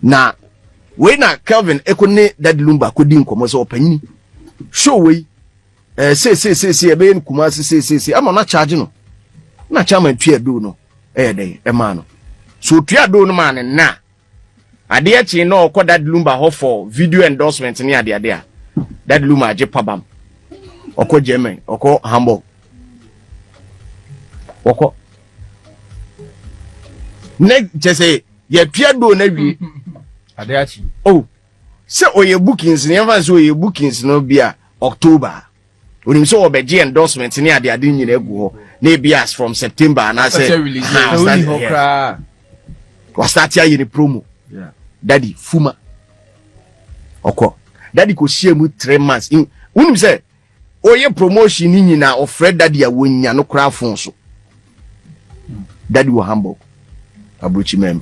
na we na Kelvin ekone Dady Lumba kodi nkomo so opanyini show we say ebe nkuma say ama na charge no na chama twa do no dey e ma no so twa do no ma na ade a chi no okọ Dady Lumba ho for video endorsement ni ade a Dady Lumba age pabam okọ German okọ Hamburg okọ ne jese ye twa do na wi ade a chi oh se oye bookings ni evan so oye bookings no bia October onim so obeje endorsement ni ade nyina egu ho na bias from September na say was start here in promo Dady fuma okọ Dady ko share mu 3 months unim say oye promotion ni nyina ofre Dady a wonya no kra fon so Dady wo Hamburg abrochi mem